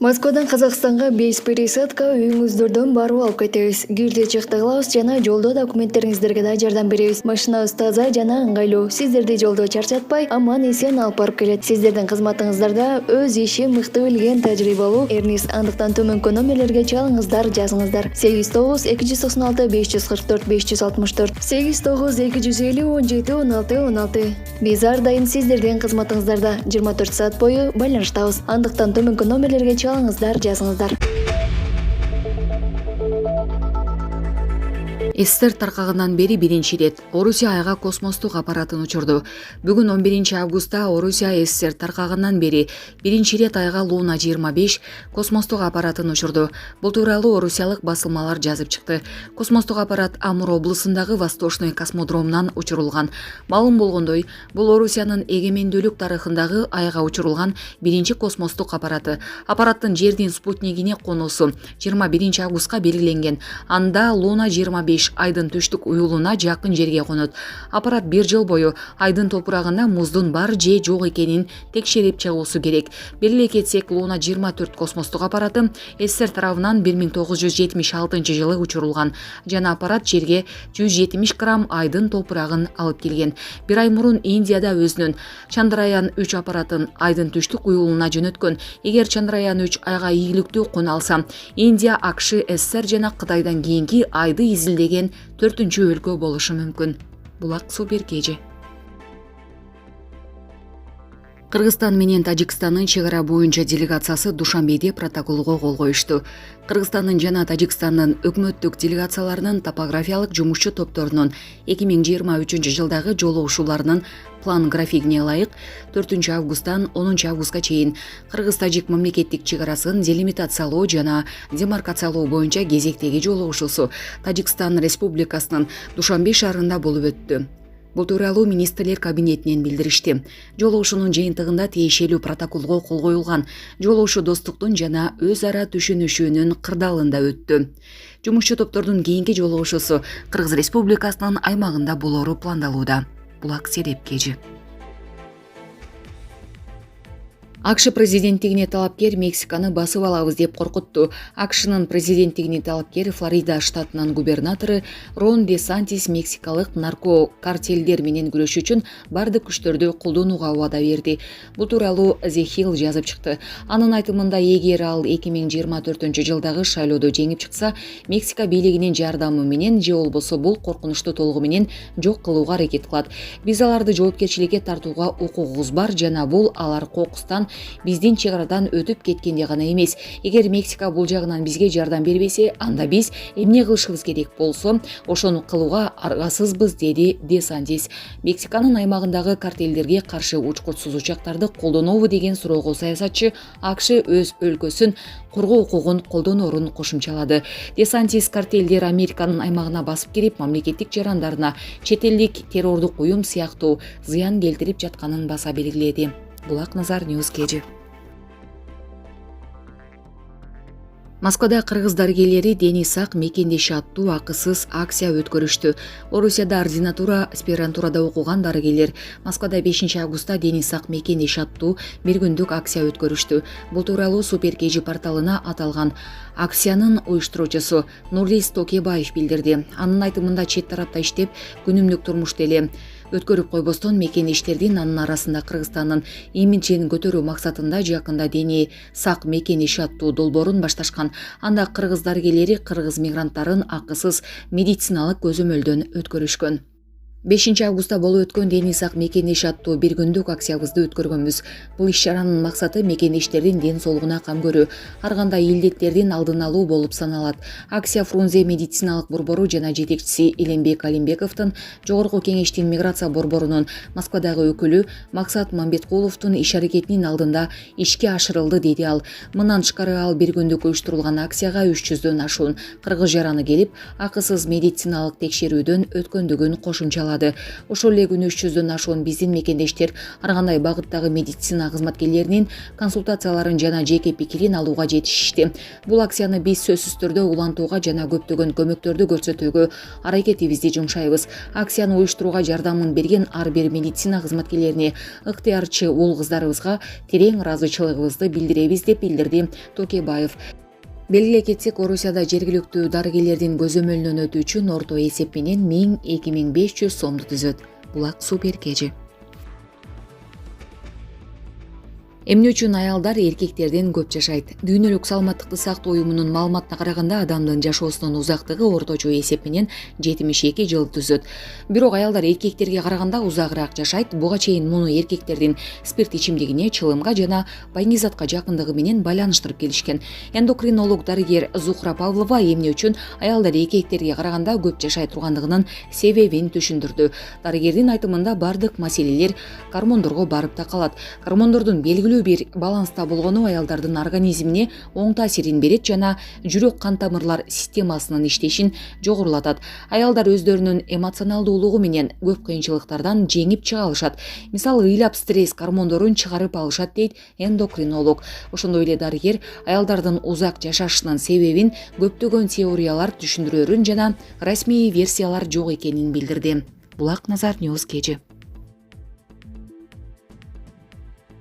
Москвадан Казакстанга 5 пересадка үйүңүздөрдөн барып алып кетебиз. Кирди чыкты кылабыз жана жолдо документтериңиздерге да жардам беребиз. Машинабыз таза жана ыңгайлуу. Сиздерди жолдо чарчатпай, аман эсен алып барып келет. Сиздердин кызматыңыздарда өз иши мыкты билген тажрыйбалуу Эрнис. Андыктан төмөнкү номерлерге чалыңыздар, жазыңыздар. 89 296 544 564 89 250 17 16 16. Биз ар дайым сиздердин кызматыңыздарда 24 саат бою байланыштабыз. Андыктан төмөнкү номерлерге чалыңыздар, жазыңыздар. СССР таркагандан бери биринчи ирет Орусия айга космостук аппаратын учурду. Бүгүн 11 августта Орусия СССР таркагандан бери биринчи ирет айга Луна 25 космостук аппаратын учурду. Бул тууралуу орусиялык басылмалар жазып чыкты. Космостук аппарат Амур облусундагы Восточный космодромунан учурулган. Маалым болгондой, бул Орусиянын эгемендүүлүк тарыхындагы айга учурулган биринчи космостук аппараты. Аппараттын Жердин спутнигине конуусу 21 августка белгиленген. Анда Луна 25 айдын түштүк уюлуна жакын жерге конот. Аппарат бир жыл бою айдын топурагында муздун бар же жок экенин текшерип чыгуусу керек. Белгилей кетсек, Луна 24 космостук аппараты СССР тарабынан 1976 жылы учурулган. Жана аппарат жерге 170 грамм айдын топурагын алып келген. Бир ай мурун Индияда өзүнүн Чандраян 3 аппаратын айдын түштүк уюлуна жөнөткөн. Эгер Чандраян 3 айга ийгиликтүү кона алса, Индия, АКШ, СССР жана Кытайдан кийинки айды изилдеген 4-чү өлкө болушу мүмкүн. Булак супер кежи. Кыргызстан менен Тажикстандын чек ара боюнча делегациясы Душанбеде протоколго кол коюшту. Кыргызстандын жана Тажикстандын өкмөттүк делегацияларынын топографиялык жумушчу топторунун 2023 жылдагы жолугушууларынын план графигине ылайык 4 августтан 10 августка чейин Кыргыз-Тажик мамлекеттик чек арасын делимитациялоо жана демаркациялоо боюнча кезектеги жолугушуусу Тажикстан Республикасынын Душанбе шаарында болуп өттү. Бул тууралуу министрлер кабинетинен билдиришти. Жолугушуунун жыйынтыгында тиешелүү протоколго кол коюлган. Жолугушуу достуктун жана өз ара түшүнүшүүнүн кырдаалында өттү. Жумушчу топтордун кийинки жолугушуусу Кыргыз Республикасынын аймагында болору пландалууда. Булак Седеп кежи. АКШ президенттигине талапкер Мексиканы басып алабыз деп коркутту. АКШнын президенттигине талапкер Флорида штатынын губернатору Рон Де Сантис мексикалык нарко картелдер менен күрөшүү үчүн бардык күчтөрдү колдонууга убада берди. Бул тууралуу The Hill жазып чыкты. Анын айтымында, эгер ал 2024 жылдагы шайлоодо жеңип чыкса, Мексика бийлигинин жардамы менен же болбосо бул коркунучту толугу менен жок кылууга аракет кылат. Биз аларды жоопкерчиликке тартууга укугубуз бар жана бул алар кокустан биздин чек арадан өтүп кеткенде гана эмес. Эгер Мексика бул жагынан бизге жардам бербесе, анда биз эмне кылышыбыз керек болсо, ошону кылууга аргасызбыз, деди Де Сантис. Мексиканын аймагындагы картелдерге каршы учкурсуз учактарды колдонообу деген суроого саясатчы АКШ өз өлкөсүн коргоо укугун колдоноорун кошумчалады. Де Сантис картелдер Американын аймагына басып кирип, мамлекеттик жарандарына чет элдик террордук уюм сыяктуу зыян келтирип жатканын баса белгиледи. Булак Назар Ньюс кежи. Москвада кыргыз дарыгерлери Дени сак мекендеши аттуу акысыз акция өткөрүштү. Орусияда ординатура, аспирантурада окуган дарыгерлер Москвада 5 августта Дени сак мекендеши аттуу бир күндүк акция өткөрүштү. Бул тууралуу Супер кежи порталына аталган акциянын уюштуруучусу Нурлис Токебаев билдирди. Анын айтымында, чет тарапта иштеп, күнүмдүк турмушту эле өткөрүп койбостон мекендештердин анын арасында Кыргызстандын имиджин көтөрүү максатында жакында Дени сак мекендеши аттуу долбоорун башташкан. Анда кыргыз дарыгерлери кыргыз мигранттарын акысыз медициналык көзөмөлдөн өткөрүшкөн. 5 августта болуп өткөн Дени сак мекендеши аттуу бир күндүк акциябызды өткөргөнбүз. Бул иш-чаранын максаты мекендештердин ден соолугуна кам көрүү, ар кандай илдеттердин алдын алуу болуп саналат. Акция Фрунзе медициналык борбору жана жетекчиси Элембек Алимбековдун, Жогорку Кеңештин миграция борборунун Москвадагы өкүлү Максат Мамбеткуловдун иш-аракетинин алдында ишке ашырылды, деди ал. Мындан тышкары ал бир күндүк уюштурулган акцияга 300дөн ашуун кыргыз жараны келип, акысыз медициналык текшерүүдөн өткөндүгүн кошумчалады. кылады. Ошол эле күнү 300дөн ашуун биздин мекендештер ар кандай багыттагы медицина кызматкерлеринин консультацияларын жана жеке пикирин алууга жетишишти. Бул акцияны биз сөзсүз түрдө улантууга жана көптөгөн көмөктөрдү көрсөтүүгө аракетибизди жумшайбыз. Акцияны уюштурууга жардамын берген ар бир медицина кызматкерлерине, ыктыярчы уул кыздарыбызга терең ыраазычылыгыбызды билдиребиз деп билдирди Токебаев. Белгилей кетсек, Орусияда жергиликтүү дарыгерлердин көзөмөлүнөн өтүү үчүн орто эсеп менен 1000–2500 сомду түзөт. Булак супер кежи. Эмне үчүн аялдар эркектерден көп жашайт? Дүйнөлүк саламаттыкты сактоо уюмунун маалыматына караганда адамдын жашоосунун узактыгы орточо эсеп менен 72 жыл түзөт. Бирок аялдар эркектерге караганда узагыраак жашайт. Буга чейин муну эркектердин спирт ичимдигине, чылымга жана байнизатка жакындыгы менен байланыштырып келишкен. Эндокринолог дарыгер Зухра Павлова эмне үчүн аялдар эркектерге караганда көп жашай тургандыгынын себебин түшүндүрдү. Дарыгердин айтымында бардык маселелер гормондорго барып такалат. Гормондордун белгилүү бир баланста болгону аялдардын организмине оң таасирин берет жана жүрөк кан тамырлар системасынын иштешин жогорулатат. Аялдар өздөрүнүн эмоционалдуулугу менен көп кыйынчылыктардан жеңип чыга алышат. Мисалы, ыйлап стресс гормондорун чыгарып алышат дейт эндокринолог. Ошондой эле дарыгер аялдардын узак жашашынын себебин көптөгөн теориялар түшүндүрөрүн жана расмий версиялар жок экенин билдирди. Булак Назар Ньюс кежи.